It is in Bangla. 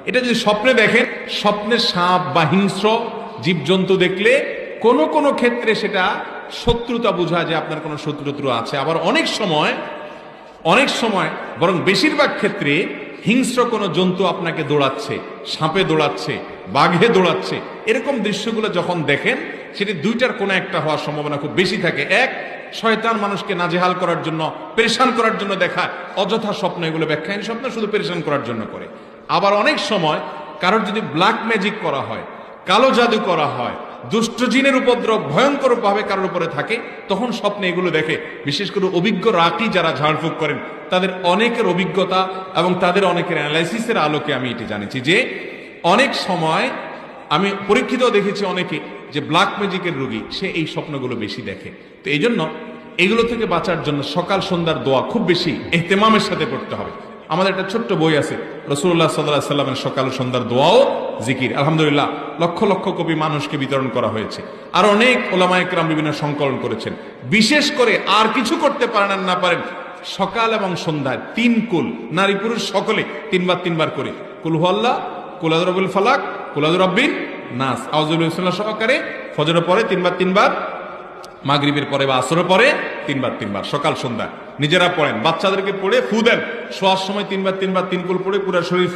এটা যদি স্বপ্নে দেখেন, স্বপ্নে সাপ বা হিংস্র জীবজন্তু দেখলে কোন কোন ক্ষেত্রে সেটা শত্রুতা বোঝায় যে আপনার কোনো শত্রুত্র আছে। আবার অনেক সময় বরং বেশিরভাগ ক্ষেত্রে হিংস্র কোনো জন্তু আপনাকে দৌড়াচ্ছে, সাপে দৌড়াচ্ছে, বাঘে দৌড়াচ্ছে, এরকম দৃশ্যগুলো যখন দেখেন সেটি দুইটার কোনো একটা হওয়ার সম্ভাবনা খুব বেশি থাকে। এক, শয়তান মানুষকে নাজেহাল করার জন্য, পেরেশান করার জন্য দেখায় অযথা স্বপ্ন, এগুলো ব্যাখ্যাহীন স্বপ্ন, শুধু পেরেশান করার জন্য করে। আবার অনেক সময় কারোর যদি ব্ল্যাক ম্যাজিক করা হয়, কালো জাদু করা হয়, দুষ্ট জিনের উপদ্রব ভয়ঙ্কর ভাবে কারোর উপরে থাকে, তখন স্বপ্নে এগুলো দেখে। বিশেষ করে অভিজ্ঞ রাকি যারা ঝাড়ফুঁক করেন, তাদের অনেকের অভিজ্ঞতা এবং তাদের অনেকের অ্যানালাইসিসের আলোকে আমি এটি জানিছি যে অনেক সময় আমি পরীক্ষিত দেখেছি অনেকে যে ব্ল্যাক ম্যাজিকের রোগী, সে এই স্বপ্নগুলো বেশি দেখে। তো এই জন্য এগুলো থেকে বাঁচার জন্য সকাল সন্ধ্যার দোয়া খুব বেশি ইহতেমামের সাথে করতে হবে। আমাদের একটা ছোট্ট বই আছে, রাসূলুল্লাহ সাল্লাল্লাহু আলাইহি সাল্লামের সকাল সন্ধ্যার দোয়াও জিকির, আলহামদুলিল্লাহ লক্ষ লক্ষ কপি মানুষকে বিতরণ করা হয়েছে। আর অনেক ওলামায়ে কেরাম বিভিন্ন সংকলন করেছেন। বিশেষ করে আর কিছু করতে পারেন না পারেন, সকাল এবং সন্ধ্যায় 3 কুল, নারী পুরুষ সকলে 3 বার করে কুল হুয়াল্লাহ, কুল আউযু বিরাব্বিল ফালাক, কুল আউযু বিরাব্বিন নাস, আউযু বিল্লাহি সহকারে ফজরের পরে 3 বার, মাগরিবের পরে বা আসরের পরে 3 বার সকাল সন্ধ্যা নিজেরা পড়েন, বাচ্চাদেরকে পড়ে ফু দেন, শোয়ার সময় 3 বার 3 কুল পড়ে পুরো শরীর